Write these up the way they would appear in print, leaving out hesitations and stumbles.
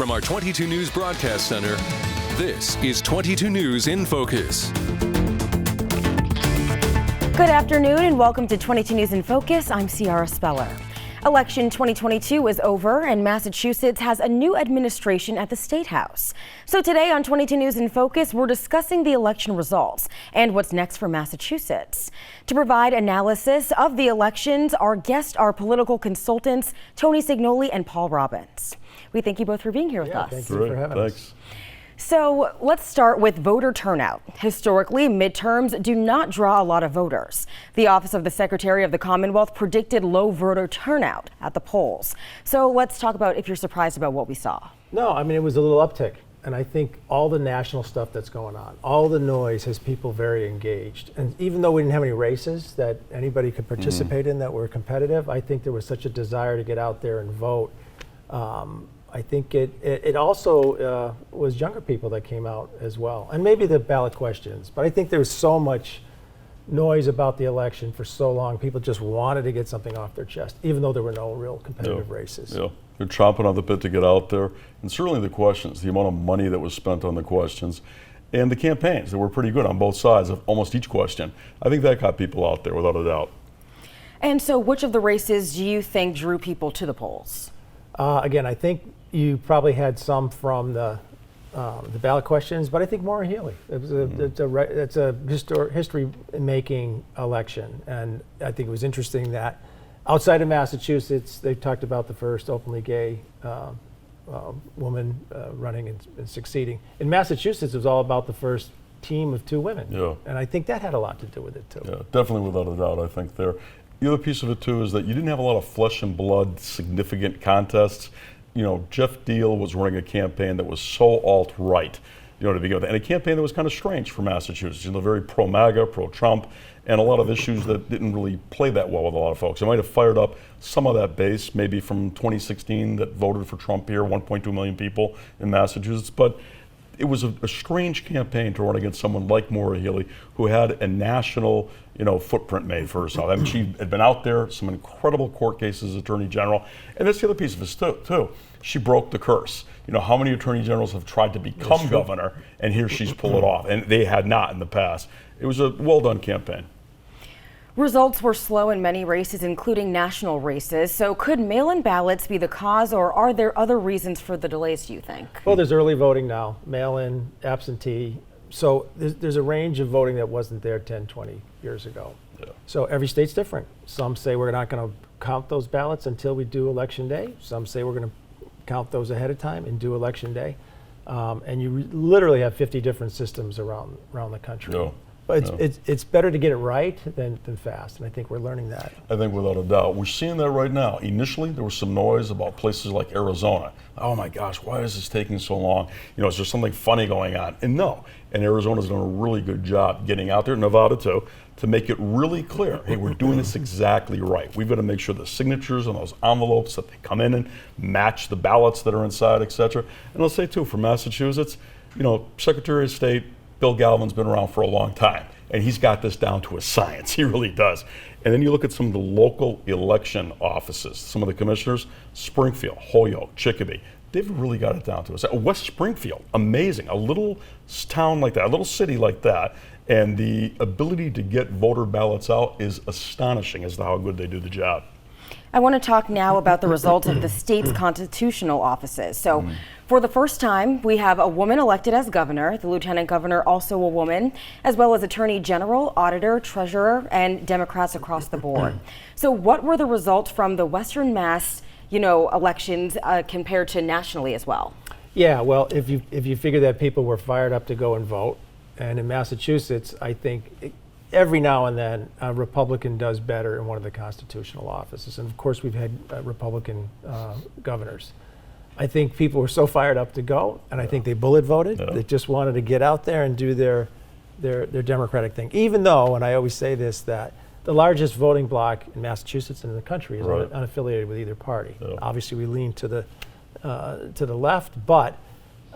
From our 22 News Broadcast Center, this is 22 News in Focus. Good afternoon and welcome to 22 News in Focus. I'm Ciara Speller. Election 2022 is over and Massachusetts has a new administration at the Statehouse. So today on 22 News in Focus, we're discussing the election results and what's next for Massachusetts. To provide analysis of the elections, our guests are political consultants Tony Signoli and Paul Robbins. We thank you both for being here with us. Thank you for having us. So let's start with voter turnout. Historically, midterms do not draw a lot of voters. The Office of the Secretary of the Commonwealth predicted low voter turnout at the polls. So let's talk about if you're surprised about what we saw. No, I mean, it was a little uptick. And I think all the national stuff that's going on, all the noise has people very engaged. And even though we didn't have any races that anybody could participate in that were competitive, I think there was such a desire to get out there and vote. I think it also was younger people that came out as well, and maybe the ballot questions. But I think there was so much noise about the election for so long. People just wanted to get something off their chest, even though there were no real competitive races. Yeah, they're chomping on the bit to get out there. And certainly the questions, the amount of money that was spent on the questions, and the campaigns that were pretty good on both sides of almost each question. I think that got people out there without a doubt. And so which of the races do you think drew people to the polls? Again, I think you probably had some from the ballot questions, but I think Maura Healey. It's a history-making election, and I think it was interesting that outside of Massachusetts, they talked about the first openly gay woman running and succeeding. In Massachusetts, it was all about the first team of two women, and I think that had a lot to do with it too. Yeah, definitely without a doubt. I think there. The other piece of it too is that you didn't have a lot of flesh and blood, significant contests. You know, Jeff Deal was running a campaign that was so alt-right, to begin with, and a campaign that was kind of strange for Massachusetts, very pro-MAGA, pro-Trump, and a lot of issues that didn't really play that well with a lot of folks. It might have fired up some of that base, maybe from 2016 that voted for Trump here, 1.2 million people in Massachusetts, but it was a strange campaign to run against someone like Maura Healey, who had a national, footprint made for herself. I mean, she had been out there, some incredible court cases as Attorney General, and that's the other piece of it too. She broke the curse. How many Attorney Generals have tried to become governor, and here she's pulled it off, and they had not in the past. It was a well-done campaign. Results were slow in many races, including national races. So could mail-in ballots be the cause, or are there other reasons for the delays, do you think? Well, there's early voting now, mail-in, absentee. So there's a range of voting that wasn't there 10, 20 years ago. Yeah. So every state's different. Some say we're not going to count those ballots until we do Election Day. Some say we're going to count those ahead of time and do Election Day. And you literally have 50 different systems around the country. Yeah. But it's better to get it right than fast, and I think we're learning that. I think without a doubt. We're seeing that right now. Initially, there was some noise about places like Arizona. Oh my gosh, why is this taking so long? Is there something funny going on? And no, and Arizona's done a really good job getting out there, Nevada too, to make it really clear, hey, we're doing this exactly right. We've got to make sure the signatures on those envelopes that they come in and match the ballots that are inside, et cetera. And I'll say too, for Massachusetts, Secretary of State Bill Galvin's been around for a long time, and he's got this down to a science. He really does. And then you look at some of the local election offices, some of the commissioners, Springfield, Holyoke, Chicopee, they've really got it down to us. West Springfield, amazing. A little town like that, a little city like that, and the ability to get voter ballots out is astonishing as to how good they do the job. I want to talk now about the results of the state's constitutional offices. So for the first time, we have a woman elected as governor, the lieutenant governor also a woman, as well as attorney general, auditor, treasurer, and Democrats across the board. So what were the results from the Western Mass, elections compared to nationally as well? Yeah, well, if you figure that people were fired up to go and vote, and in Massachusetts, I think every now and then a Republican does better in one of the constitutional offices. And of course, we've had Republican governors. I think people were so fired up to go, and I think they bullet voted. They just wanted to get out there and do their Democratic thing. Even though, and I always say this, that the largest voting bloc in Massachusetts and in the country is unaffiliated with either party. Obviously, we lean to the left, but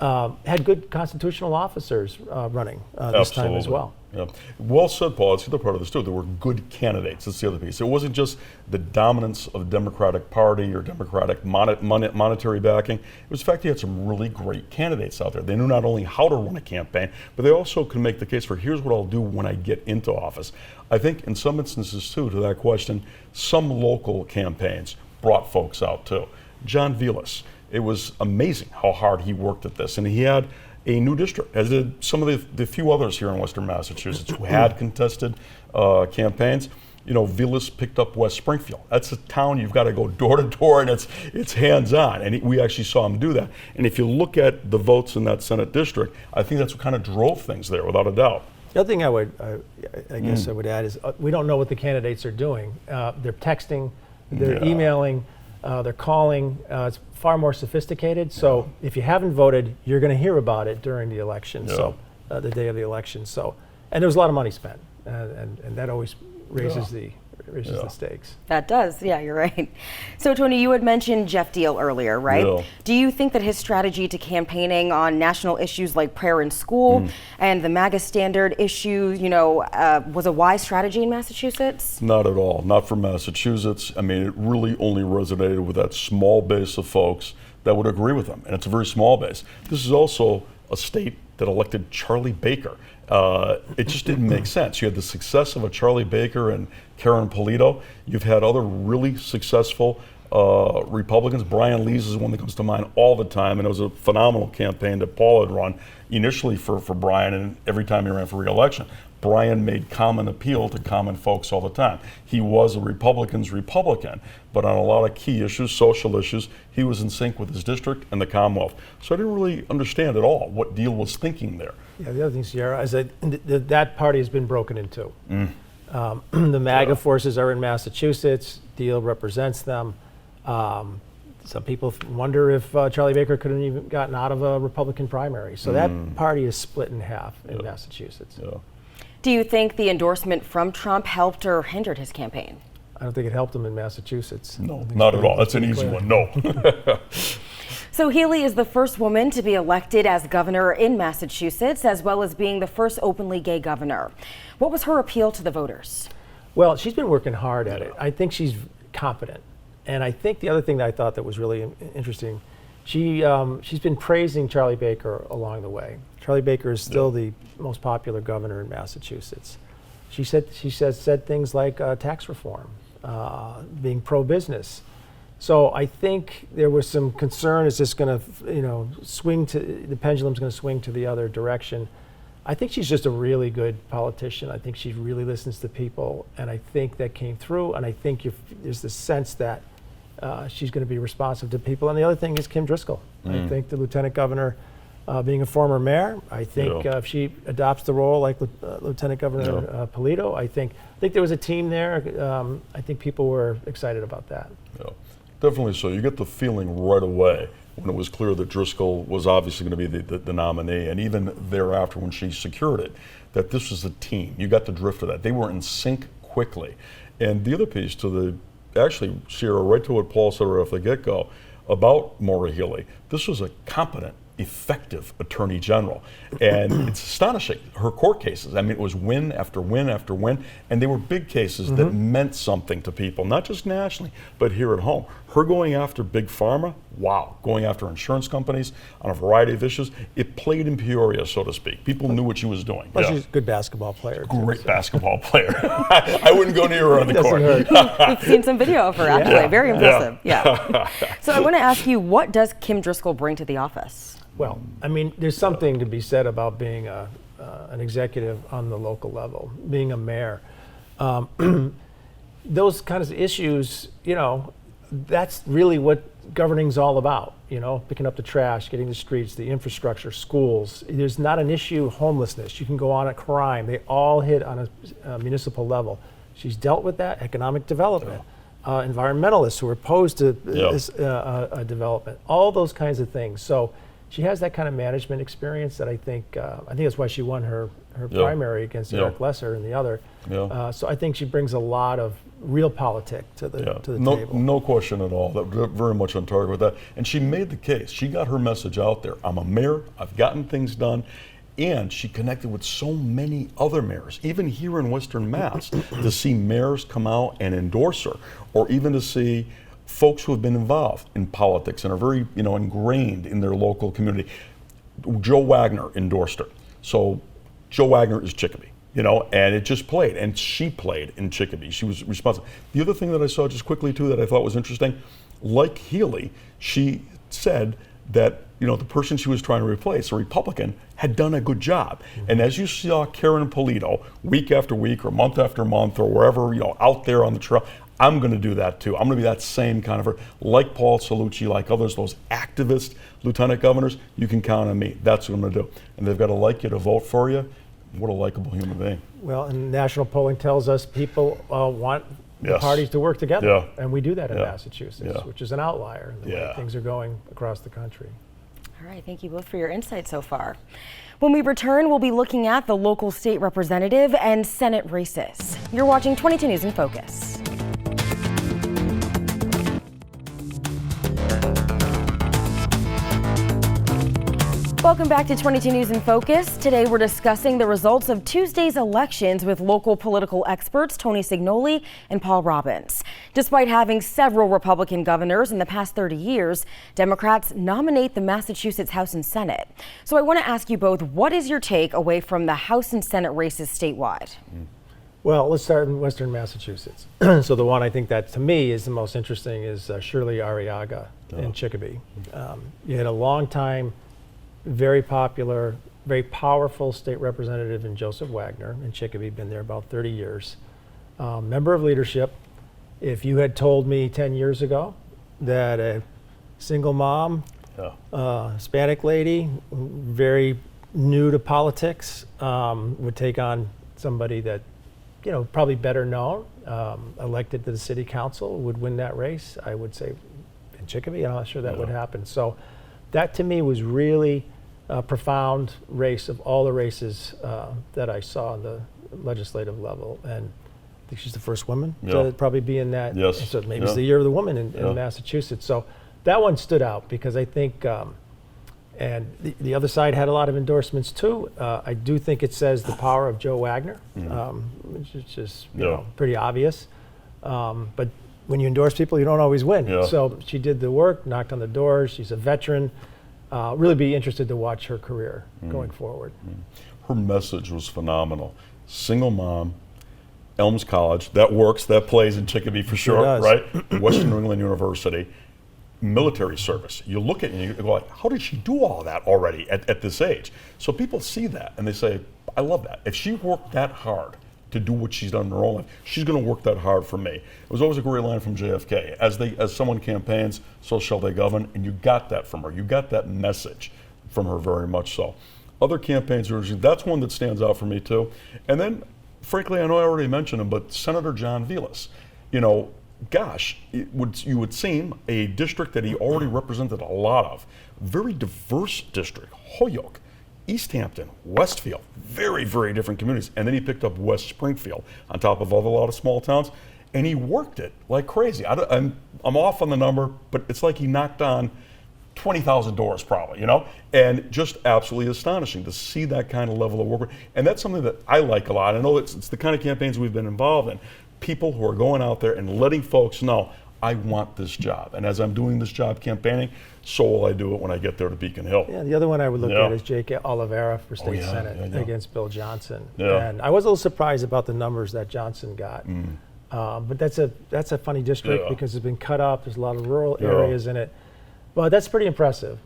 had good constitutional officers running this time as well. Yeah. Well said, Paul. That's the other part of this too. There were good candidates. That's the other piece. It wasn't just the dominance of the Democratic Party or Democratic monetary backing. It was the fact you had some really great candidates out there. They knew not only how to run a campaign, but they also could make the case for here's what I'll do when I get into office. I think in some instances too, to that question, some local campaigns brought folks out too. John Vilas, it was amazing how hard he worked at this, and he had a new district, as did some of the few others here in Western Massachusetts who had contested campaigns. You know, Vilas picked up West Springfield. That's a town you've got to go door to door, and it's hands-on, and we actually saw him do that. And if you look at the votes in that Senate district, I think that's what kind of drove things there, without a doubt. The other thing I guess I would add is we don't know what the candidates are doing. They're texting, they're emailing, they're calling. It's far more sophisticated. So if you haven't voted, you're going to hear about it during the election. So the day of the election. So, and there was a lot of money spent, and that always raises the stakes. That does, yeah, you're right. So Tony, you had mentioned Jeff Deal earlier, right? Yeah. Do you think that his strategy to campaigning on national issues like prayer in school and the MAGA standard issue, was a wise strategy in Massachusetts? Not at all. Not for Massachusetts. I mean, it really only resonated with that small base of folks that would agree with him, and it's a very small base. This is also a state that elected Charlie Baker. It just didn't make sense. You had the success of a Charlie Baker and Karen Polito. You've had other really successful Republicans. Brian Lee's is one that comes to mind all the time, and it was a phenomenal campaign that Paul had run initially for Brian, and every time he ran for re-election. Brian made common appeal to common folks all the time. He was a Republican's Republican, but on a lot of key issues, social issues, he was in sync with his district and the Commonwealth. So I didn't really understand at all what Deal was thinking there. Yeah, the other thing, Sierra, is that that party has been broken in two. The MAGA forces are in Massachusetts. Deal represents them. Some people wonder if Charlie Baker could have even gotten out of a Republican primary. So that party is split in half in Massachusetts. Yeah. Do you think the endorsement from Trump helped or hindered his campaign? I don't think it helped him in Massachusetts. No, not at all. That's an easy one. No. So Healy is the first woman to be elected as governor in Massachusetts, as well as being the first openly gay governor. What was her appeal to the voters? Well, she's been working hard at it. I think she's competent. And I think the other thing that I thought that was really interesting, she's been praising Charlie Baker along the way. Charlie Baker is still the most popular governor in Massachusetts. She said things like tax reform, being pro-business. So I think there was some concern, is this going to, swing to, the pendulum's going to swing to the other direction. I think she's just a really good politician. I think she really listens to people, and I think that came through, and I think there's this sense that she's going to be responsive to people. And the other thing is Kim Driscoll. I think the lieutenant governor, being a former mayor, I think if she adopts the role like Lieutenant Governor Polito, I think there was a team there. I think people were excited about that. Yeah, definitely so. You get the feeling right away when it was clear that Driscoll was obviously going to be the nominee, and even thereafter when she secured it, that this was a team. You got the drift of that. They were in sync quickly. And the other piece actually, Sierra, right to what Paul said right off the get-go about Maura Healey, this was a competent, effective attorney general. And it's astonishing, her court cases. I mean, it was win after win after win, and they were big cases that meant something to people, not just nationally, but here at home. Her going after big pharma, wow, going after insurance companies on a variety of issues, it played in Peoria, so to speak. People knew what she was doing. Well, she's a good basketball player. Great basketball player. I wouldn't go near her on the court. We've seen some video of her, actually. Very impressive. Yeah. So I want to ask you, what does Kim Driscoll bring to the office? Well, I mean, there's something to be said about being an executive on the local level, being a mayor. Those kinds of issues, that's really what governing's all about, picking up the trash, getting the streets, the infrastructure, schools. There's not an issue, homelessness. You can go on at crime. They all hit on a municipal level. She's dealt with that, economic development, environmentalists who are opposed to this development, all those kinds of things. So she has that kind of management experience that I think that's why she won her primary against Eric Lesser and the other. So I think she brings a lot of real politic to the table. No question at all. That very much on target with that. And she made the case. She got her message out there. I'm a mayor. I've gotten things done. And she connected with so many other mayors, even here in Western Mass, to see mayors come out and endorse her, or even to see folks who have been involved in politics and are very, ingrained in their local community. Joe Wagner endorsed her. So Joe Wagner is Chicopee, and it just played, and she played in Chicopee. She was responsible. The other thing that I saw just quickly too that I thought was interesting, like Healy, she said that the person she was trying to replace, a Republican, had done a good job. Mm-hmm. And as you saw Karen Polito week after week or month after month or wherever, out there on the trail, I'm going to do that too. I'm going to be that same kind of, like Paul Cellucci, like others, those activist lieutenant governors, you can count on me. That's what I'm going to do. And they've got to like you to vote for you. What a likable human being. Well, and national polling tells us people want the parties to work together. Yeah. And we do that in Massachusetts, which is an outlier in the way things are going across the country. All right, thank you both for your insight so far. When we return, we'll be looking at the local state representative and Senate races. You're watching 22 News in Focus. Welcome back to 22 News in Focus. Today we're discussing the results of Tuesday's elections with local political experts Tony Signoli and Paul Robbins. Despite having several Republican governors in the past 30 years, Democrats nominate the Massachusetts House and Senate. So I want to ask you both, what is your take away from the House and Senate races statewide? Well, let's start in Western Massachusetts. So the one I think that to me is the most interesting is Shirley Arriaga in Chicopee. You had a long time, very popular, very powerful state representative in Joseph Wagner in Chicopee, been there about 30 years. Member of leadership. If you had told me 10 years ago that a single mom, Hispanic lady, very new to politics, would take on somebody that, probably better known, elected to the city council, would win that race, I would say in Chicopee, I'm not sure that would happen. So that to me was really a profound race of all the races that I saw on the legislative level. And I think she's the first woman to probably be in that. Yes. So maybe it's the year of the woman in Massachusetts. So that one stood out because I think, and the other side had a lot of endorsements too. I do think it says the power of Joe Wagner, which is just pretty obvious. But when you endorse people, you don't always win. Yeah. So she did the work, knocked on the doors. She's a veteran. Really be interested to watch her career going forward. Her message was phenomenal. Single mom, Elms College, that works, that plays in Chicopee for sure, right? Western New England University, military service. You look at it and you go like, how did she do all that already at this age? So people see that and they say, I love that. If she worked that hard to do what she's done in her own life, she's going to work that hard for me. It was always a great line from JFK. As someone campaigns, so shall they govern, and you got that from her. You got that message from her very much so. Other campaigns, that's one that stands out for me too. And then, frankly, I know I already mentioned him, but Senator John Vilas. Gosh, you would seem a district that he already represented a lot of. Very diverse district, Holyoke, East Hampton, Westfield, very, very different communities. And then he picked up West Springfield on top of a lot of small towns, and he worked it like crazy. I'm off on the number, but it's like he knocked on 20,000 doors probably, and just absolutely astonishing to see that kind of level of work. And that's something that I like a lot. I know it's the kind of campaigns we've been involved in. People who are going out there and letting folks know, I want this job. And as I'm doing this job campaigning, so will I do it when I get there to Beacon Hill. Yeah, the other one I would look at is Jake Oliveira for State Senate against Bill Johnson. And I was a little surprised about the numbers that Johnson got. But that's a funny district because it's been cut up. There's a lot of rural areas in it. But that's pretty impressive.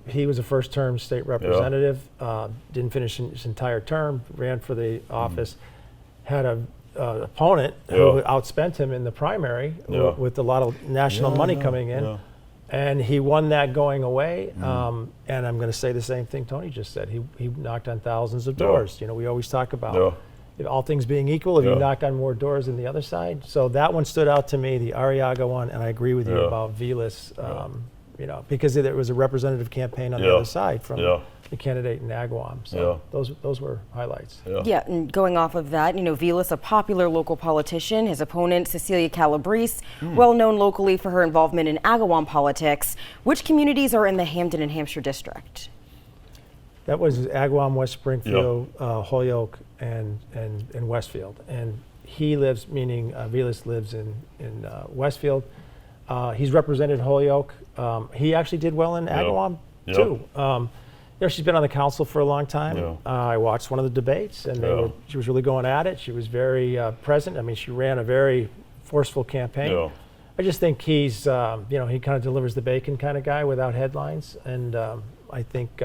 He was a first-term state representative, didn't finish his entire term, ran for the office, had an opponent who outspent him in the primary with a lot of national money coming in. And he won that going away. And I'm going to say the same thing Tony just said. He knocked on thousands of doors. We always talk about if all things being equal, if you knocked on more doors than the other side. So that one stood out to me, the Arriaga one, and I agree with you about Vilas. because there was a representative campaign on the other side from the candidate in Agawam. So those were highlights. Yeah, and going off of that, Vilas, a popular local politician, his opponent, Cecilia Calabrese, well known locally for her involvement in Agawam politics. Which communities are in the Hampden and Hampshire district? That was Agawam, West Springfield, Holyoke, and Westfield. And he lives, meaning Vilas lives in Westfield. He's represented Holyoke. He actually did well in Agawam too. She's been on the council for a long time. I watched one of the debates, and she was really going at it. She was very present. I mean, she ran a very forceful campaign. I just think he's, he kind of delivers the bacon kind of guy without headlines. And I think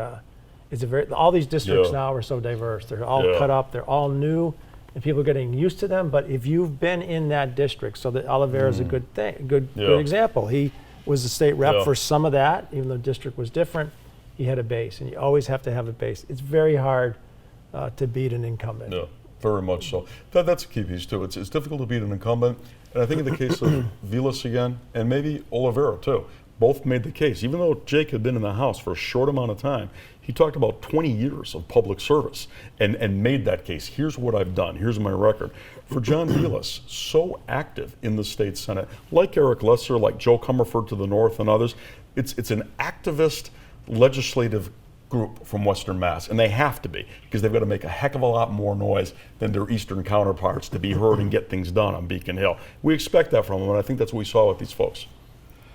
it's all these districts now are so diverse. They're all cut up. They're all new, and people are getting used to them. But if you've been in that district, so that Oliveira is a good example. He was the state rep for some of that, even though the district was different. He had a base, and you always have to have a base. It's very hard to beat an incumbent. Yeah, very much so. That's a key piece too. It's difficult to beat an incumbent, and I think in the case of Vilas again, and maybe Oliveira too, both made the case. Even though Jake had been in the House for a short amount of time, he talked about 20 years of public service and made that case. Here's what I've done. Here's my record. For John Vilas, so active in the state Senate, like Eric Lesser, like Joe Comerford to the north and others, it's an activist legislative group from Western Mass, and they have to be, because they've got to make a heck of a lot more noise than their eastern counterparts to be heard and get things done on Beacon Hill. We expect that from them, and I think that's what we saw with these folks.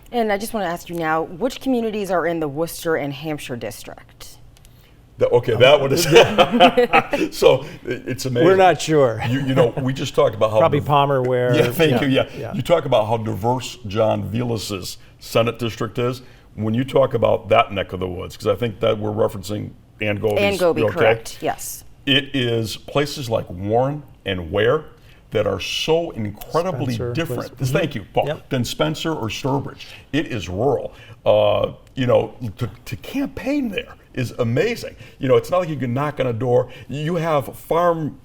And I just want to ask you now, which communities are in the Worcester and Hampshire district? That one is. So it's amazing. We're not sure. We just talked about how probably Palmer where. Yeah, thank you. Yeah, you talk about how diverse John Vilas's Senate district is. When you talk about that neck of the woods, because I think that we're referencing Ann Goby's. Ann Goby, correct? Yes. It is places like Warren and Ware that are so incredibly Spencer, different. Thank you, Paul. Than Spencer or Sturbridge. It is rural. To campaign there is amazing. It's not like you can knock on a door. You have farms,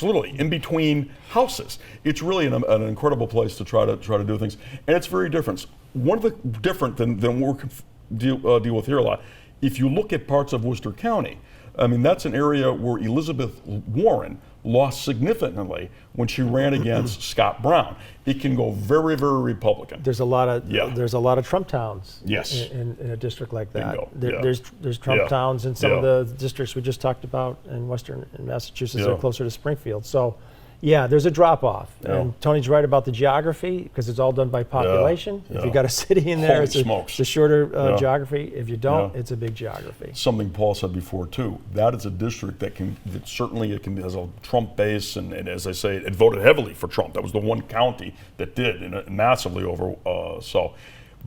literally in between houses. It's really an incredible place to try to do things, and it's very different. One of the different than what we deal with here a lot. If you look at parts of Worcester County, I mean, that's an area where Elizabeth Warren lost significantly when she ran against Scott Brown. It can go very, very Republican. There's a lot of Trump towns. Yes. In a district like that. Bingo. There's Trump towns in some of the districts we just talked about in Western Massachusetts that are closer to Springfield. So, there's a drop off. And Tony's right about the geography, because it's all done by population. If you got a city in there, it's a shorter geography. If you don't, it's a big geography. Something Paul said before too. That is a district that has a Trump base, and as I say, it voted heavily for Trump. That was the one county that did, massively over.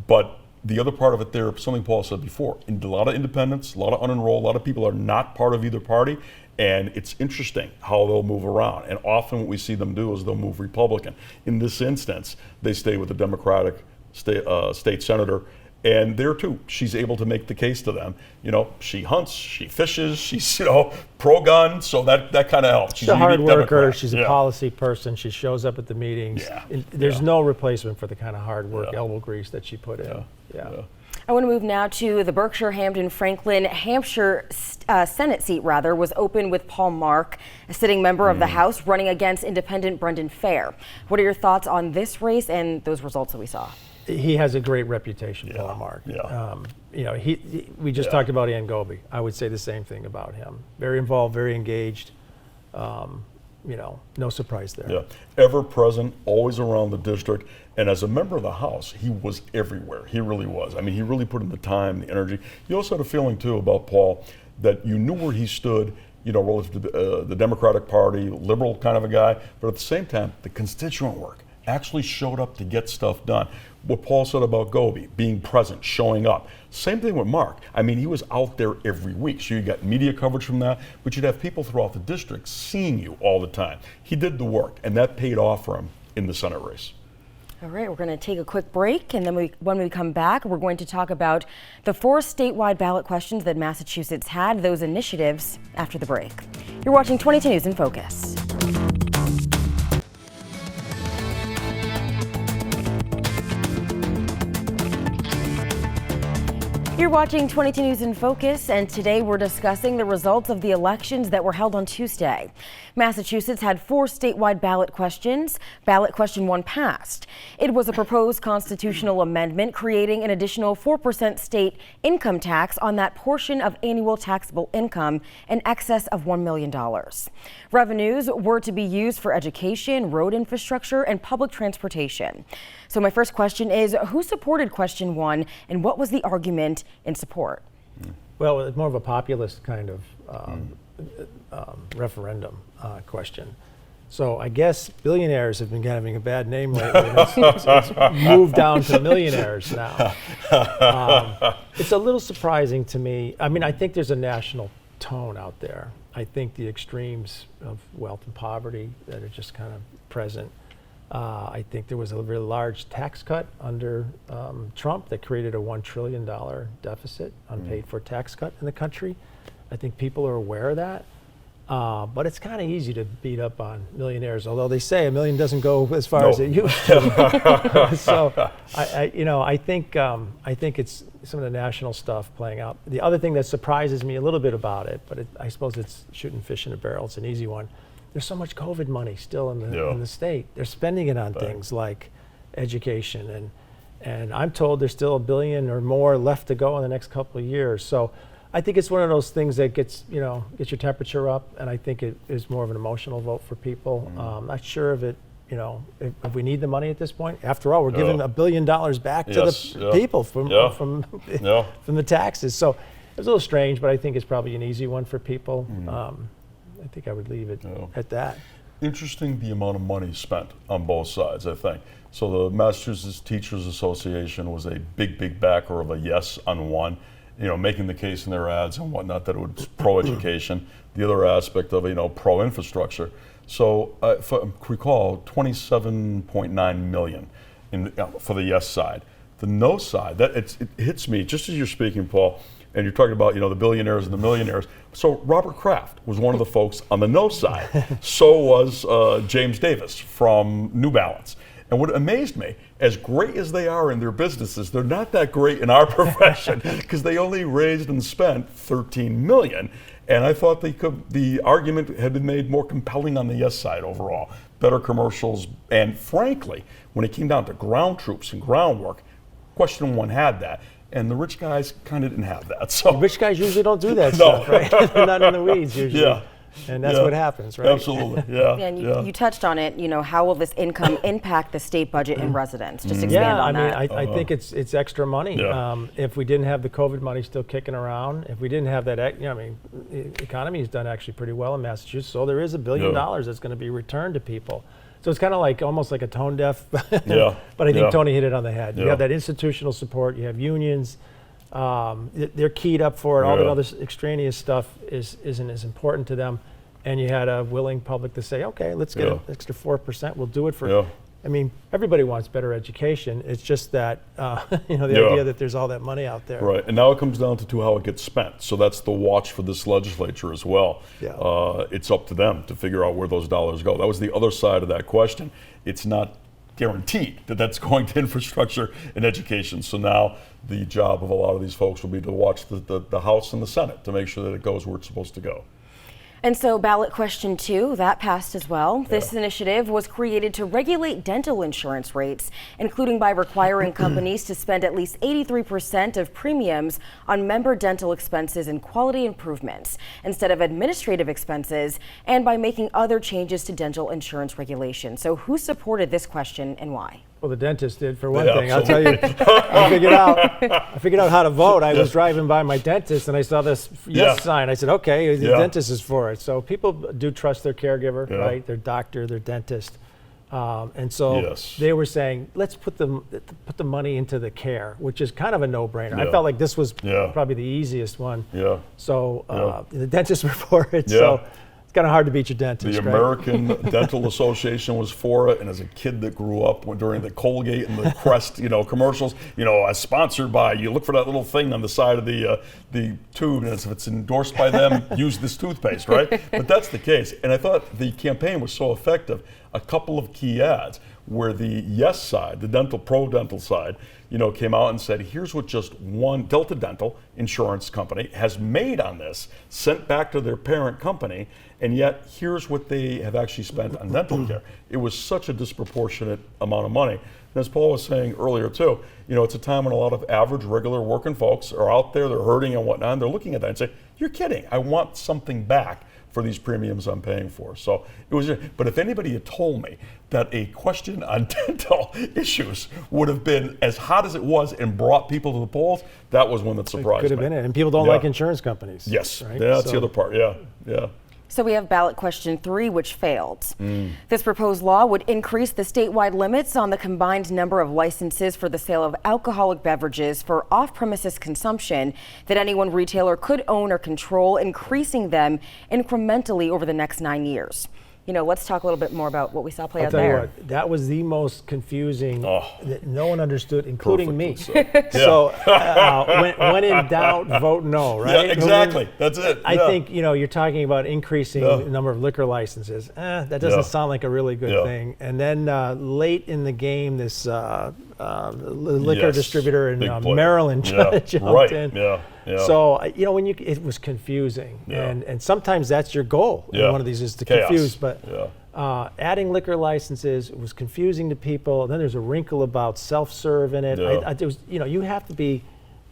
But the other part of it there, something Paul said before, a lot of independents, a lot of unenrolled, a lot of people are not part of either party. And it's interesting how they'll move around. And often what we see them do is they'll move Republican. In this instance, they stay with the Democratic state senator. And there too, she's able to make the case to them. She hunts, she fishes, she's pro-gun, so that kind of helps. She's a hard worker. She's a policy person. She shows up at the meetings. There's no replacement for the kind of hard work, elbow grease that she put in. I want to move now to the Berkshire, Hampden, Franklin, Hampshire Senate seat, was open with Paul Mark, a sitting member of the House, running against independent Brendan Fair. What are your thoughts on this race and those results that we saw? He has a great reputation, Paul Mark. We just talked about Ann Goby. I would say the same thing about him. Very involved, very engaged. No surprise there. Yeah, ever present, always around the district. And as a member of the House, he was everywhere. He really was. I mean, he really put in the time, the energy. You also had a feeling, too, about Paul, that you knew where he stood, relative to the Democratic Party, liberal kind of a guy. But at the same time, the constituent work actually showed up to get stuff done. What Paul said about Goby, being present, showing up. Same thing with Mark. I mean, he was out there every week. So you got media coverage from that, but you'd have people throughout the district seeing you all the time. He did the work, and that paid off for him in the Senate race. All right, we're going to take a quick break, and then when we come back, we're going to talk about the 4 statewide ballot questions that Massachusetts had, those initiatives, after the break. You're watching 22 News in Focus. You're watching 22 News in Focus, and today we're discussing the results of the elections that were held on Tuesday. Massachusetts had 4 statewide ballot questions. Ballot question 1 passed. It was a proposed constitutional amendment creating an additional 4% state income tax on that portion of annual taxable income in excess of $1 million. Revenues were to be used for education, road infrastructure, and public transportation. So my first question is, who supported question 1 and what was the argument in support? Well, it's more of a populist kind of referendum question. So I guess billionaires have been having a bad name lately. It's moved down to millionaires now. It's a little surprising to me. I mean, I think there's a national tone out there. I think the extremes of wealth and poverty that are just kind of present. I think there was a really large tax cut under Trump that created a $1 trillion deficit, unpaid for tax cut in the country. I think people are aware of that. But it's kind of easy to beat up on millionaires, although they say $1 million doesn't go as far as it used to. So I think it's some of the national stuff playing out. The other thing that surprises me a little bit about it, but I suppose it's shooting fish in a barrel, it's an easy one. There's so much COVID money still in the state. They're spending it on things like education, and I'm told there's still $1 billion or more left to go in the next couple of years. So I think it's one of those things that gets your temperature up, and I think it is more of an emotional vote for people. Not sure if it, if we need the money at this point. After all, we're giving $1 billion back to the people from the taxes. So it's a little strange, but I think it's probably an easy one for people. I think I would leave it at that. Interesting the amount of money spent on both sides, I think. So the Massachusetts Teachers Association was a big backer of a yes on one, making the case in their ads and whatnot that it was pro-education. The other aspect of it, pro-infrastructure. So if I recall, $27.9 million for the yes side. The no side, it hits me, just as you're speaking, Paul, and you're talking about the billionaires and the millionaires. So Robert Kraft was one of the folks on the no side. So was James Davis from New Balance. And what amazed me, as great as they are in their businesses, they're not that great in our profession because they only raised and spent $13 million. And I thought the argument had been made more compelling on the yes side overall. Better commercials, and frankly, when it came down to ground troops and groundwork, question 1 had that. And the rich guys kind of didn't have that. So the rich guys usually don't do that stuff, right? They're not in the weeds usually. Yeah. And that's what happens, right? Absolutely, yeah. And you touched on it, how will this income impact the state budget and residents? Just expand on that. I think it's extra money. Yeah. If we didn't have the COVID money still kicking around, if we didn't have that, the economy has done actually pretty well in Massachusetts, so there is $1 billion that's going to be returned to people. So it's kind of almost like a tone deaf, but I think Tony hit it on the head. You have that institutional support, you have unions, they're keyed up for it. All the other extraneous stuff isn't as important to them. And you had a willing public to say, okay, let's get an extra 4%. We'll do it for, everybody wants better education. It's just that, the idea that there's all that money out there. Right, and now it comes down to how it gets spent. So that's the watch for this legislature as well. Yeah. It's up to them to figure out where those dollars go. That was the other side of that question. It's not guaranteed that that's going to infrastructure and education. So now the job of a lot of these folks will be to watch the House and the Senate to make sure that it goes where it's supposed to go. And so ballot question 2, that passed as well. This initiative was created to regulate dental insurance rates, including by requiring companies to spend at least 83% of premiums on member dental expenses and quality improvements instead of administrative expenses, and by making other changes to dental insurance regulation. So who supported this question and why? Well, the dentist did, for one thing. I'll tell you, I figured out how to vote. I was driving by my dentist and I saw this yes sign. I said, okay, the dentist is for it. So people do trust their caregiver, right? Their doctor, their dentist. And so they were saying, let's put the money into the care, which is kind of a no-brainer. I felt like this was probably the easiest one. So the dentists were for it. So kind of hard to beat your dentist. The American Dental Association was for it, and as a kid that grew up during the Colgate and the Crest, commercials, sponsored by, you look for that little thing on the side of the tube, and if it's endorsed by them, use this toothpaste, right? But that's the case, and I thought the campaign was so effective. A couple of key ads. where the yes side, the pro-dental side, came out and said, here's what just one Delta Dental insurance company has made on this, sent back to their parent company, and yet here's what they have actually spent on dental care. It was such a disproportionate amount of money. And as Paul was saying earlier too, it's a time when a lot of average, regular working folks are out there, they're hurting and whatnot, and they're looking at that and say, you're kidding, I want something back for these premiums I'm paying for. So it was, but if anybody had told me that a question on dental issues would have been as hot as it was and brought people to the polls, that was one that surprised me. Could have been it. And people don't like insurance companies. Yes, right? That's the other part, yeah. So we have ballot question 3, which failed. This proposed law would increase the statewide limits on the combined number of licenses for the sale of alcoholic beverages for off-premises consumption that any one retailer could own or control, increasing them incrementally over the next 9 years. Let's talk a little bit more about what we saw play out there. I'll tell you what, that was the most confusing that no one understood, including me. So when in doubt, vote no, right? Yeah, exactly. That's it. I think, you're talking about increasing the number of liquor licenses. That doesn't sound like a really good thing. And then late in the game, this liquor distributor in Maryland jumped in. So, it was confusing. And sometimes that's your goal in one of these, is to confuse. But adding liquor licenses was confusing to people. And then there's a wrinkle about self-serve in it. It was, you have to be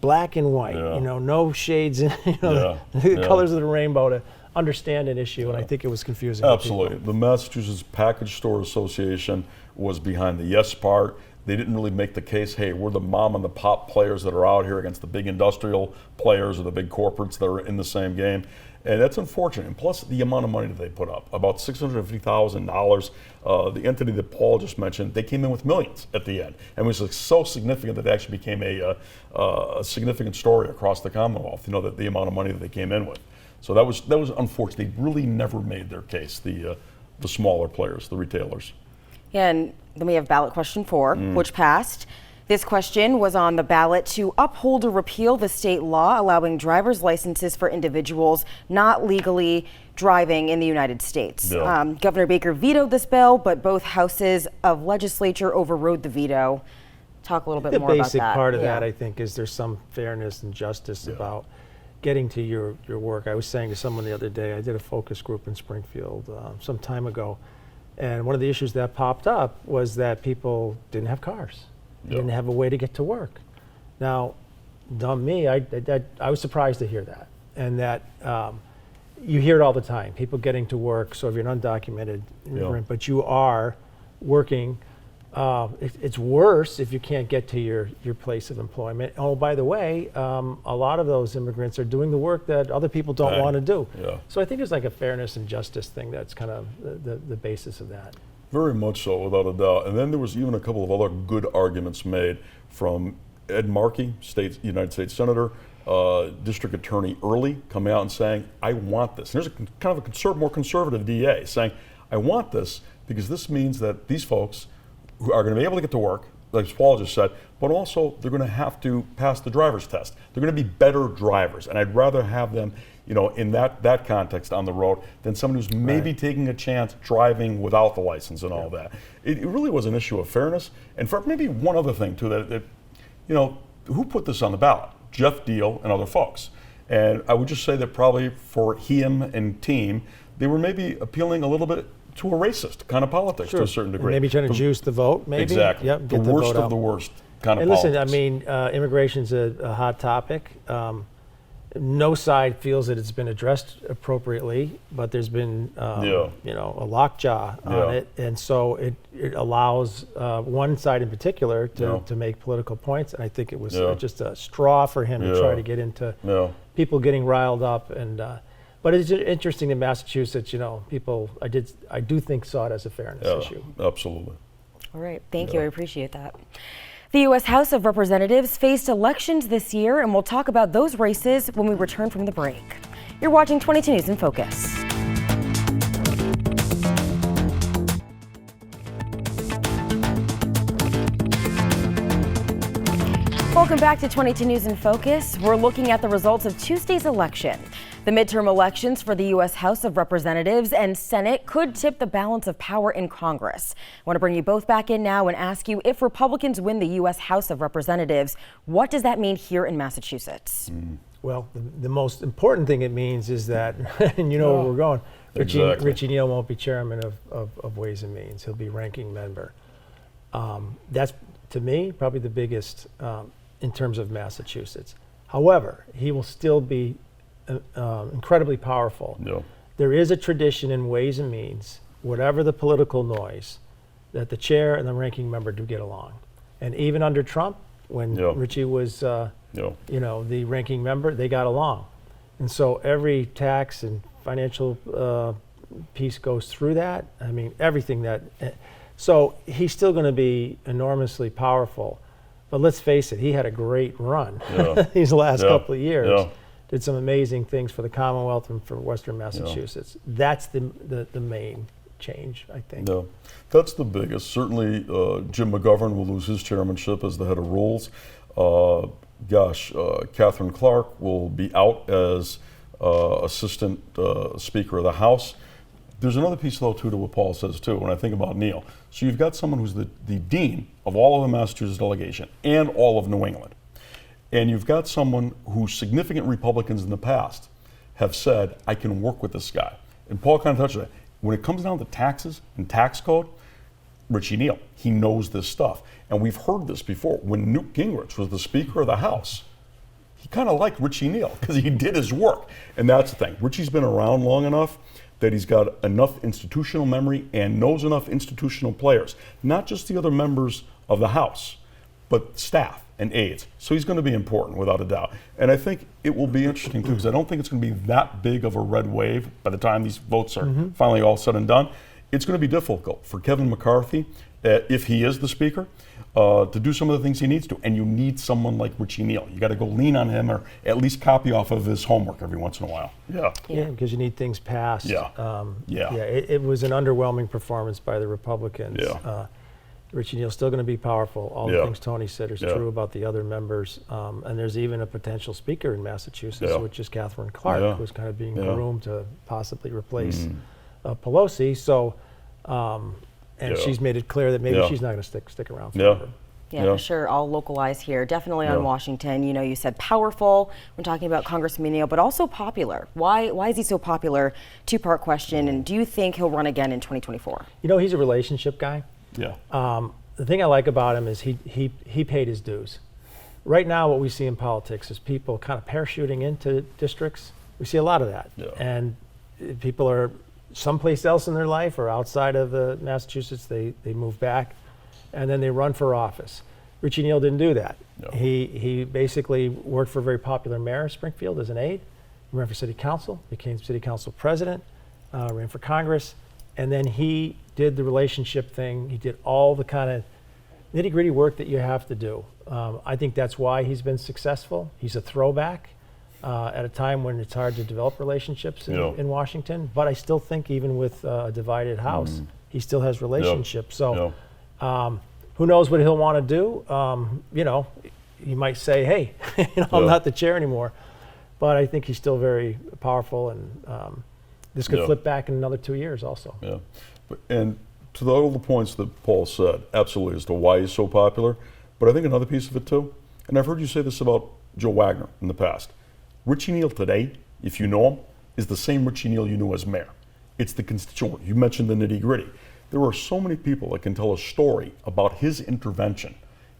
black and white, no shades in the colors of the rainbow to understand an issue. And I think it was confusing. Absolutely. The Massachusetts Package Store Association was behind the yes part. They didn't really make the case, hey, we're the mom and the pop players that are out here against the big industrial players or the big corporates that are in the same game. And that's unfortunate. And plus the amount of money that they put up, about $650,000. The entity that Paul just mentioned, they came in with millions at the end. And it was so significant that it actually became a significant story across the Commonwealth, that the amount of money that they came in with. So that was unfortunate. They really never made their case, the smaller players, the retailers. And then we have ballot question 4, which passed. This question was on the ballot to uphold or repeal the state law allowing driver's licenses for individuals not legally driving in the United States. Governor Baker vetoed this bill, but both houses of legislature overrode the veto. Talk a little bit more about that. The basic part of that, I think, is there's some fairness and justice about getting to your work. I was saying to someone the other day, I did a focus group in Springfield some time ago. And one of the issues that popped up was that people didn't have cars. They didn't have a way to get to work. Now, dumb me, I was surprised to hear that. And that you hear it all the time, people getting to work. So if you're an undocumented immigrant, but you are working, it's worse if you can't get to your place of employment. Oh, by the way, a lot of those immigrants are doing the work that other people don't want to do. So I think there's like a fairness and justice thing that's kind of the basis of that. Very much so, without a doubt. And then there was even a couple of other good arguments made from Ed Markey, United States Senator, District Attorney Early, coming out and saying, I want this. And there's a kind of a more conservative DA saying, I want this because this means that these folks who are going to be able to get to work, like Paul just said, but also they're going to have to pass the driver's test. They're going to be better drivers, and I'd rather have them, in that context on the road than someone who's maybe taking a chance driving without the license and all that. It really was an issue of fairness, and for maybe one other thing too, that who put this on the ballot? Jeff Deal and other folks. And I would just say that probably for him and team, they were maybe appealing a little bit to a racist kind of politics to a certain degree. And maybe trying to juice the vote, maybe? Exactly. Yep, the worst of the worst kind of politics. And listen, I mean, immigration's a hot topic. No side feels that it's been addressed appropriately, but there's been, a lockjaw on it. And so it allows one side in particular to make political points. And I think it was just a straw for him to try to get into people getting riled up. And but it's interesting in Massachusetts, people, I do think saw it as a fairness issue. Absolutely. All right, thank you, I appreciate that. The U.S. House of Representatives faced elections this year, and we'll talk about those races when we return from the break. You're watching 22 News in Focus. Welcome back to 22 News in Focus. We're looking at the results of Tuesday's election. The midterm elections for the U.S. House of Representatives and Senate could tip the balance of power in Congress. I want to bring you both back in now and ask you, if Republicans win the U.S. House of Representatives, what does that mean here in Massachusetts? Well, the most important thing it means is that, and you know where we're going, Richie Neal won't be chairman of Ways and Means. He'll be ranking member. That's, to me, probably the biggest in terms of Massachusetts. However, he will still be incredibly powerful. There is a tradition in Ways and Means, whatever the political noise, that the chair and the ranking member do get along. And even under Trump, when Richie was the ranking member, they got along. And so every tax and financial piece goes through that. I mean, everything that. So he's still going to be enormously powerful. But let's face it, he had a great run these last couple of years. Did some amazing things for the Commonwealth and for Western Massachusetts. That's the main change, I think. That's the biggest. Certainly, Jim McGovern will lose his chairmanship as the head of Rules. Catherine Clark will be out as Assistant Speaker of the House. There's another piece, though, too, to what Paul says, too, when I think about Neal. So you've got someone who's the dean of all of the Massachusetts delegation and all of New England. And you've got someone who significant Republicans in the past have said, I can work with this guy. And Paul kind of touched on that. When it comes down to taxes and tax code, Richie Neal, he knows this stuff. And we've heard this before. When Newt Gingrich was the Speaker of the House, he kind of liked Richie Neal because he did his work. And that's the thing. Richie's been around long enough that he's got enough institutional memory and knows enough institutional players, not just the other members of the House, but staff and aides. So he's going to be important without a doubt. And I think it will be interesting too, because I don't think it's going to be that big of a red wave by the time these votes are finally all said and done. It's going to be difficult for Kevin McCarthy, if he is the Speaker, to do some of the things he needs to. And you need someone like Richie Neal. You got to go lean on him, or at least copy off of his homework every once in a while. Yeah, because you need things passed. It was an underwhelming performance by the Republicans. Richie Neal's still going to be powerful. All the things Tony said are true about the other members. And there's even a potential speaker in Massachusetts, which is Catherine Clark, who's kind of being groomed to possibly replace Pelosi. So, she's made it clear that maybe she's not going to stick around forever. Yeah, for sure. I'll localize here. Definitely on Washington. You know, you said powerful when talking about Congressman Neal, but also popular. Why is he so popular? Two-part question. And do you think he'll run again in 2024? You know, he's a relationship guy. The thing I like about him is he paid his dues. Right now, what we see in politics is people kind of parachuting into districts. We see a lot of that. And people are someplace else in their life or outside of Massachusetts, they move back, and then they run for office. Richie Neal didn't do that. He basically worked for a very popular mayor of Springfield as an aide. He ran for city council, became city council president, ran for Congress, and then he did the relationship thing. He did all the kind of nitty-gritty work that you have to do. I think that's why he's been successful. He's a throwback at a time when it's hard to develop relationships in Washington. But I still think even with a divided House, he still has relationships. So who knows what he'll want to do? He might say, hey, I'm not the chair anymore. But I think he's still very powerful, and this could flip back in another 2 years also. And to all the points that Paul said, absolutely, as to why he's so popular. But I think another piece of it too, and I've heard you say this about Joe Wagner in the past, Richie Neal today, if you know him, is the same Richie Neal you knew as mayor. It's the constituent. You mentioned the nitty-gritty. There are so many people that can tell a story about his intervention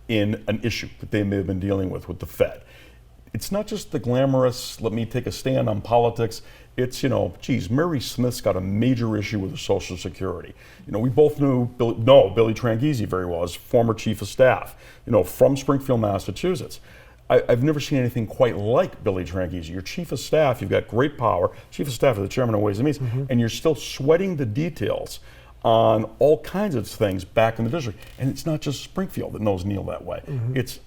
in an issue that they may have been dealing with the Fed. It's not just the glamorous, let me take a stand on politics. It's, Mary Smith's got a major issue with her Social Security. We both know Billy Tranghese very well, as former chief of staff, from Springfield, Massachusetts. I've never seen anything quite like Billy Tranghese. You're chief of staff, you've got great power, chief of staff of the chairman of Ways and Means, and you're still sweating the details on all kinds of things back in the district. And it's not just Springfield that knows Neal that way. It's,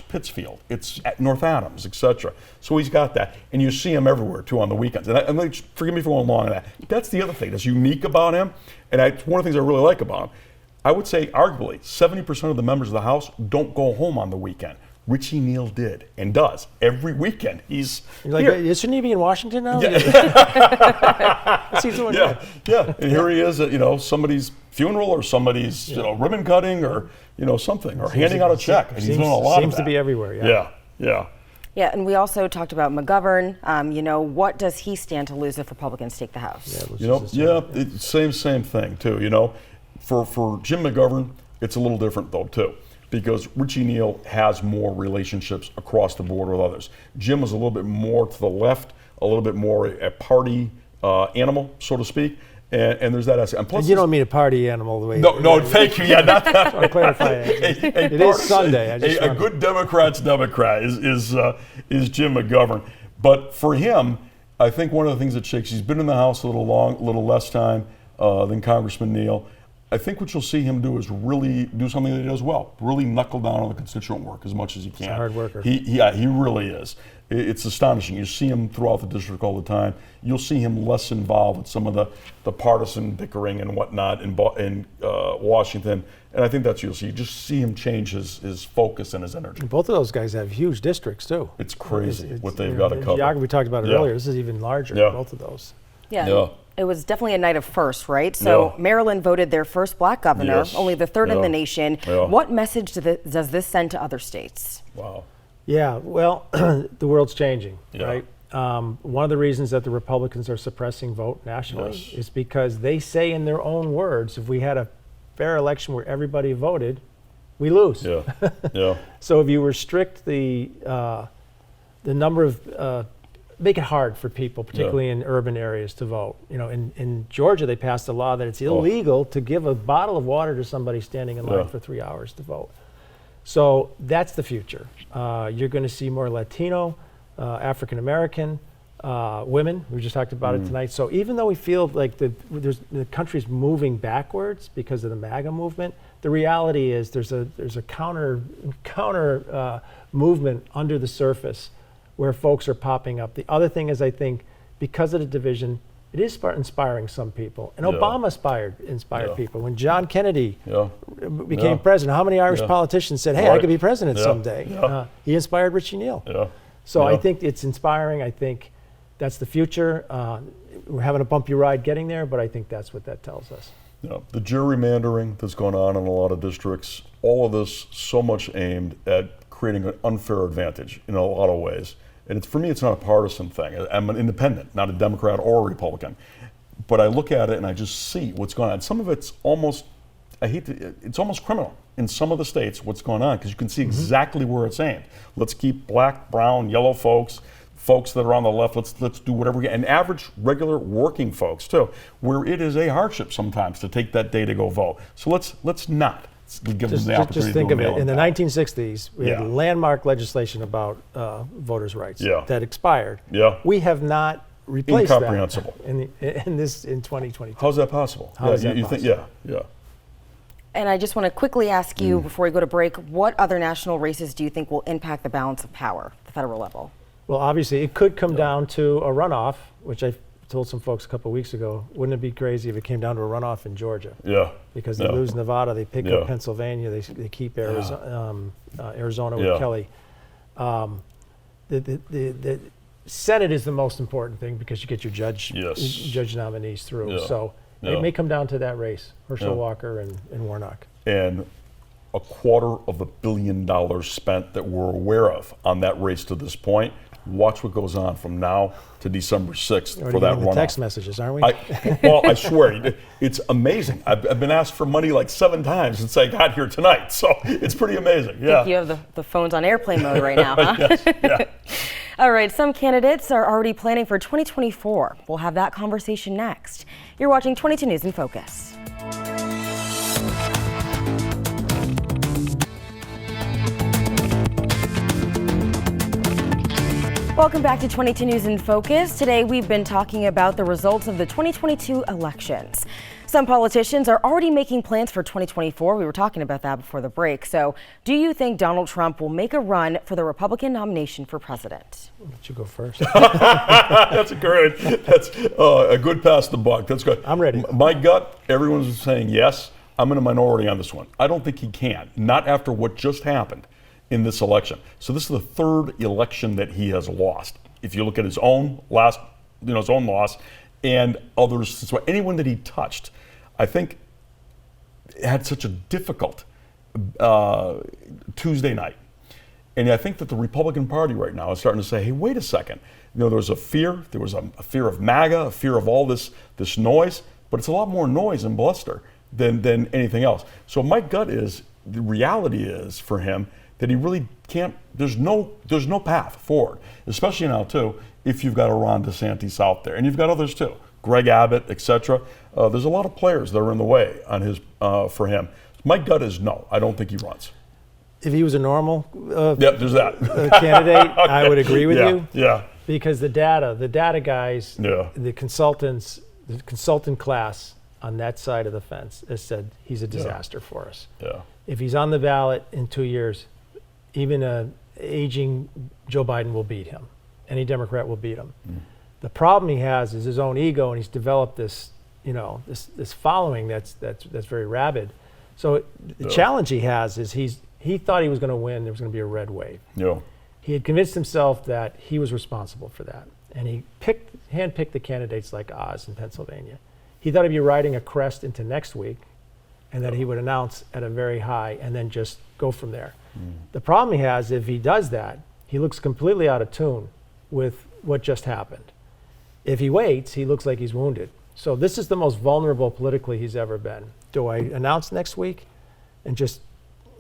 Pittsfield, it's at North Adams, etc. So he's got that. And you see him everywhere, too, on the weekends. And forgive me for going long on that. That's the other thing that's unique about him. And it's one of the things I really like about him. I would say, arguably, 70% of the members of the House don't go home on the weekend. Richie Neal did and does every weekend. He's You're like, here. isn't he in Washington now? What's he doing Yeah, there? yeah. And here he is at somebody's funeral or somebody's ribbon cutting or something or handing out a check. And he's doing a lot of Seems that. to be everywhere. Yeah. Yeah, and we also talked about McGovern. What does he stand to lose if Republicans take the House? Same thing too. For Jim McGovern, it's a little different though too, because Richie Neal has more relationships across the board with others. Jim is a little bit more to the left, a little bit more a party animal, so to speak. And there's that aspect. And plus, And you don't mean a party animal the way. no, thank you. Yeah, not that. I'll clarify it. It is Sunday. A good Democrat's Democrat is Jim McGovern. But for him, I think one of the things that shakes. He's been in the House a little less time than Congressman Neal. I think what you'll see him do is really do something that he does well. Really knuckle down on the constituent work as much as he can. He's a hard worker. He really is. It's astonishing. You see him throughout the district all the time. You'll see him less involved with some of the partisan bickering and whatnot in Washington. And I think that's what you'll see. You just see him change his focus and his energy. Both of those guys have huge districts too. It's crazy what they've got to cover. Geography, we talked about it earlier. This is even larger. Both of those. Yeah. It was definitely a night of firsts, right? So Maryland voted their first black governor, only the third in the nation. What message does this send to other states? Wow. Yeah, well, the world's changing, right? One of the reasons that the Republicans are suppressing vote nationally is because they say in their own words, if we had a fair election where everybody voted, we lose. So if you restrict the number of make it hard for people, particularly in urban areas, to vote. In Georgia, they passed a law that it's illegal to give a bottle of water to somebody standing in line for 3 hours to vote. So that's the future. You're going to see more Latino, African American women. We just talked about it tonight. So even though we feel like the country's moving backwards because of the MAGA movement, the reality is there's a counter movement under the surface where folks are popping up. The other thing is, I think, because of the division, it is inspiring some people. And Obama inspired people. When John Kennedy became president, how many Irish politicians said, hey, I could be president someday? He inspired Richie Neal. So I think it's inspiring. I think that's the future. We're having a bumpy ride getting there, but I think that's what that tells us. The gerrymandering that's going on in a lot of districts, all of this so much aimed at creating an unfair advantage in a lot of ways. And for me, it's not a partisan thing. I'm an independent, not a Democrat or a Republican. But I look at it and I just see what's going on. Some of it's almost, it's almost criminal in some of the states what's going on, because you can see exactly where it's aimed. Let's keep black, brown, yellow folks that are on the left, let's do whatever we can. And average, regular working folks too, where it is a hardship sometimes to take that day to go vote. So let's not. Give them the opportunity just think of it. In the back. 1960s, we had landmark legislation about voters' rights that expired. We have not replaced Incomprehensible. that in 2022. How's that possible? How is that possible? Yeah. And I just want to quickly ask you, before we go to break, what other national races do you think will impact the balance of power at the federal level? Well, obviously, it could come down to a runoff, which I told some folks a couple of weeks ago. Wouldn't it be crazy if it came down to a runoff in Georgia? Because they lose Nevada, they pick up Pennsylvania, they keep Arizona with Kelly. The Senate is the most important thing because you get your judge nominees through. So it may come down to that race, Herschel Walker and Warnock. And $250 million spent that we're aware of on that race to this point. Watch what goes on from now to December 6th for that runoff. Text messages, aren't we? I swear, it's amazing. I've been asked for money like 7 times since I got here tonight, so it's pretty amazing. I think you have the phones on airplane mode right now, huh? All right, some candidates are already planning for 2024. We'll have that conversation next. You're watching 22 News in Focus. Welcome back to 22 News in Focus. Today we've been talking about the results of the 2022 elections. Some politicians are already making plans for 2024. We were talking about that before the break. So do you think Donald Trump will make a run for the Republican nomination for president? I'll let you go first. That's a good pass the buck. That's good. I'm ready. My gut, everyone's saying yes. I'm in a minority on this one. I don't think he can. Not after what just happened in this election. So this is the third election that he has lost. If you look at his own loss and others, so anyone that he touched, I think had such a difficult Tuesday night. And I think that the Republican Party right now is starting to say, hey, wait a second. There was a fear of MAGA, a fear of all this noise, but it's a lot more noise and bluster than anything else. So my gut is, the reality is for him that he really can't, there's no path forward, especially now too, if you've got a Ron DeSantis out there, and you've got others too, Greg Abbott, etc. There's a lot of players that are in the way on his for him. My gut is no, I don't think he runs. If he was a normal there's that. candidate, okay. I would agree with you. Yeah. Because the data guys, the consultant class on that side of the fence has said he's a disaster for us. Yeah. If he's on the ballot in 2 years, even an aging Joe Biden will beat him. Any Democrat will beat him. The problem he has is his own ego, and he's developed this, this following that's very rabid. So the challenge he has is he thought he was going to win. There was going to be a red wave. Yeah. He had convinced himself that he was responsible for that, and he handpicked the candidates like Oz in Pennsylvania. He thought he'd be riding a crest into next week, and that he would announce at a very high and then just go from there. The problem he has, if he does that, he looks completely out of tune with what just happened. If he waits, he looks like he's wounded. So this is the most vulnerable politically he's ever been. Do I announce next week and just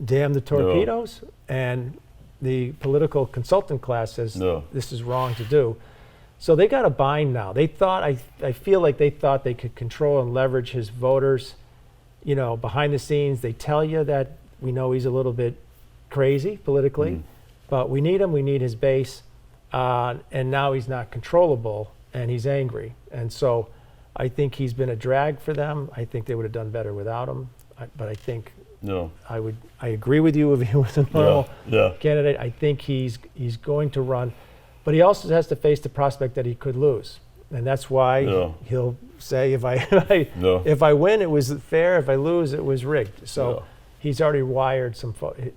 damn the torpedoes? No. And the political consultant class says this is wrong to do. So they got a bind now. They thought, I feel like they thought they could control and leverage his voters, behind the scenes. They tell you that we know he's a little bit crazy politically, but we need him, we need his base. And now he's not controllable and he's angry. And so I think he's been a drag for them. I think they would have done better without him. But I think I agree with you if he was a normal candidate. I think he's going to run, but he also has to face the prospect that he could lose, and that's why he'll say if I win it was fair, if I lose it was rigged. So he's already wired some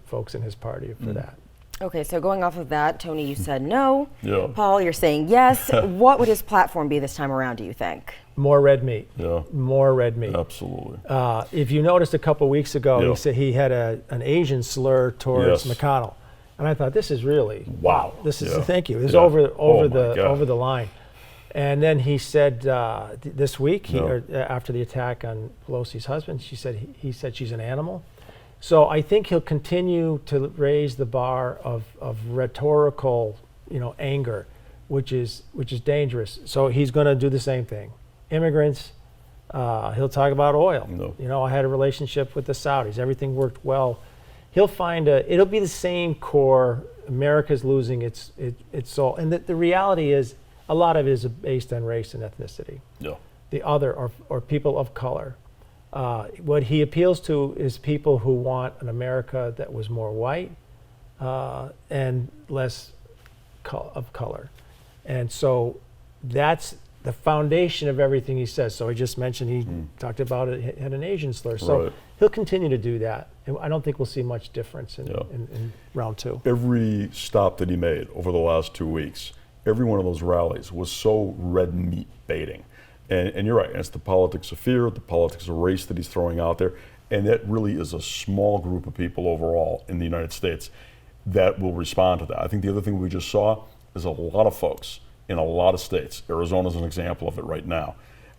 folks in his party for that. Okay, so going off of that, Tony, you said no. Paul, you're saying yes. What would his platform be this time around, do you think? More red meat. More red meat. Absolutely. If you noticed a couple weeks ago, he said he had an Asian slur towards McConnell, and I thought this is really wow. This is thank you. This is over the line. And then he said this week, after the attack on Pelosi's husband, he said she's an animal. So I think he'll continue to raise the bar of rhetorical, anger, which is dangerous. So he's going to do the same thing. Immigrants, he'll talk about oil. I had a relationship with the Saudis. Everything worked well. He'll find it'll be the same core. America's losing its soul. And the reality is a lot of it is based on race and ethnicity. The other or people of color. What he appeals to is people who want an America that was more white and less of color. And so that's the foundation of everything he says. So I just mentioned he talked about it, had an Asian slur. So he'll continue to do that. And I don't think we'll see much difference in round two. Every stop that he made over the last 2 weeks, every one of those rallies was so red meat baiting. And you're right, it's the politics of fear, the politics of race that he's throwing out there. And that really is a small group of people overall in the United States that will respond to that. I think the other thing we just saw is a lot of folks in a lot of states, Arizona's an example of it right now,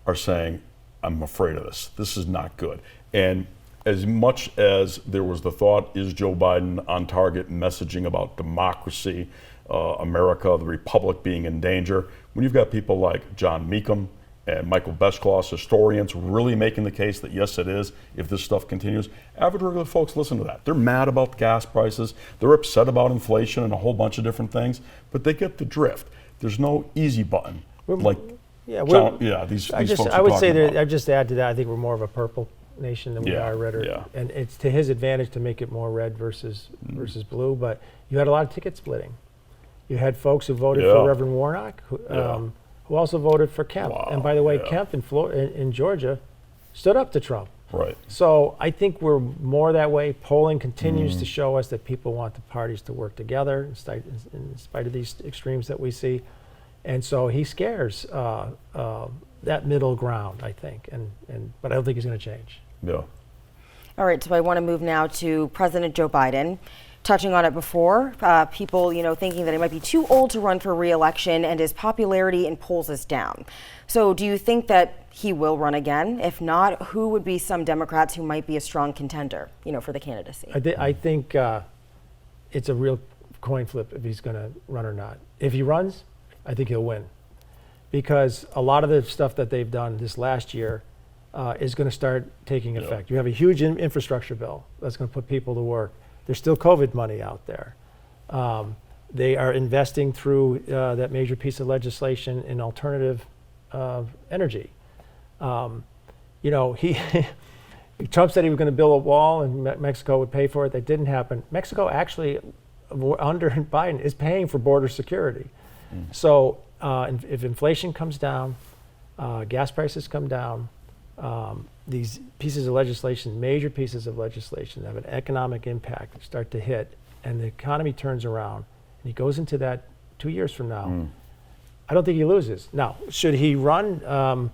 are saying, I'm afraid of this. This is not good. And as much as there was the thought, is Joe Biden on target messaging about democracy, America, the republic being in danger, when you've got people like John Meekum and Michael Beschloss, historians, really making the case that yes, it is, if this stuff continues. Average regular folks listen to that. They're mad about gas prices. They're upset about inflation and a whole bunch of different things, but they get the drift. There's no easy button. These folks are I would say about. I'd just add to that, I think we're more of a purple nation than we are red. And it's to his advantage to make it more red versus blue, but you had a lot of ticket splitting. You had folks who voted for Reverend Warnock, who also voted for Kemp. Wow. And by the way, Kemp in Georgia stood up to Trump. Right. So I think we're more that way. Polling continues to show us that people want the parties to work together in spite of these extremes that we see. And so he scares that middle ground, I think. But I don't think he's going to change. Yeah. All right, so I want to move now to President Joe Biden. Touching on it before, people, thinking that he might be too old to run for re-election and his popularity in polls is down. So do you think that he will run again? If not, who would be some Democrats who might be a strong contender, for the candidacy? I think it's a real coin flip if he's going to run or not. If he runs, I think he'll win. Because a lot of the stuff that they've done this last year is going to start taking effect. You have a huge infrastructure bill that's going to put people to work. There's still COVID money out there. They are investing through that major piece of legislation in alternative energy. Trump said he was going to build a wall and Mexico would pay for it. That didn't happen. Mexico actually, under Biden, is paying for border security. So if inflation comes down, gas prices come down, these pieces of legislation, major pieces of legislation that have an economic impact start to hit, and the economy turns around, and he goes into that 2 years from now, I don't think he loses. Now, should he run?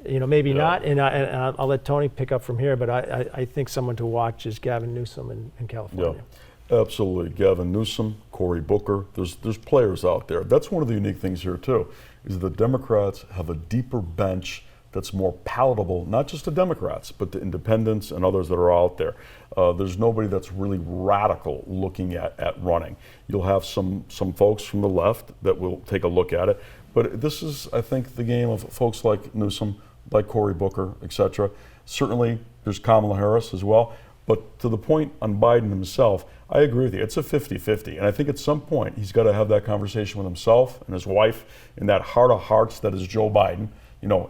Maybe not, and I'll let Tony pick up from here, but I think someone to watch is Gavin Newsom in California. Yeah, absolutely. Gavin Newsom, Cory Booker, there's players out there. That's one of the unique things here, too, is the Democrats have a deeper bench that's more palatable, not just to Democrats, but to independents and others that are out there. There's nobody that's really radical looking at running. You'll have some folks from the left that will take a look at it, but this is, I think, the game of folks like Newsom, like Cory Booker, etc. Certainly, there's Kamala Harris as well, but to the point on Biden himself, I agree with you. It's a 50-50, and I think at some point he's got to have that conversation with himself and his wife in that heart of hearts that is Joe Biden.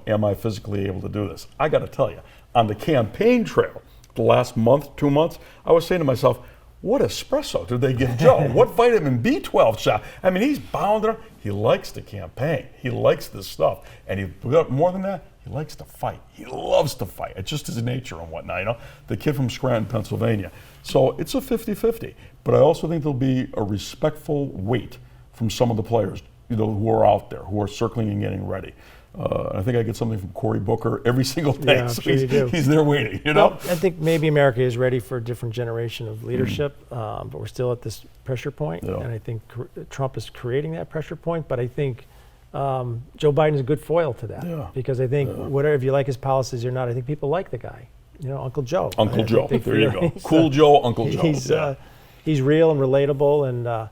Am I physically able to do this? I got to tell you, on the campaign trail, the last month, 2 months, I was saying to myself, what espresso did they give Joe? What vitamin B12 shot? I mean, he's bound around. He likes to campaign. He likes this stuff. And more than that, he likes to fight. He loves to fight. It's just his nature and whatnot, The kid from Scranton, Pennsylvania. So it's a 50-50. But I also think there'll be a respectful wait from some of the players, who are out there, who are circling and getting ready. I think I get something from Cory Booker every single day. Yeah, so sure you do. He's there waiting, Well, I think maybe America is ready for a different generation of leadership, but we're still at this pressure point, and I think Trump is creating that pressure point, but I think Joe Biden is a good foil to that, because I think whatever, if you like his policies or not, I think people like the guy, Uncle Joe. Uncle Joe, there you go. Cool Joe, Uncle Joe. He's real and relatable, and I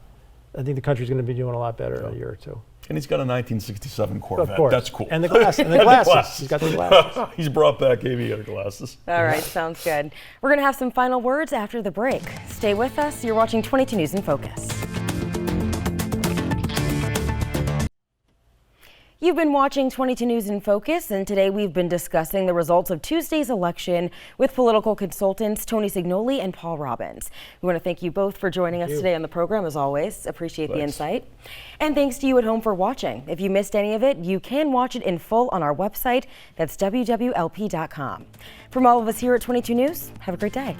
think the country's going to be doing a lot better in a year or two. And he's got a 1967 Corvette. Of course. That's cool. And the glasses. He's got the glasses. He's brought back aviator glasses. All right, sounds good. We're going to have some final words after the break. Stay with us. You're watching 22 News in Focus. You've been watching 22 News in Focus, and today we've been discussing the results of Tuesday's election with political consultants Tony Signoli and Paul Robbins. We want to thank you both for joining us today on the program, as always. Appreciate the insight. And thanks to you at home for watching. If you missed any of it, you can watch it in full on our website. That's wwlp.com. From all of us here at 22 News, have a great day.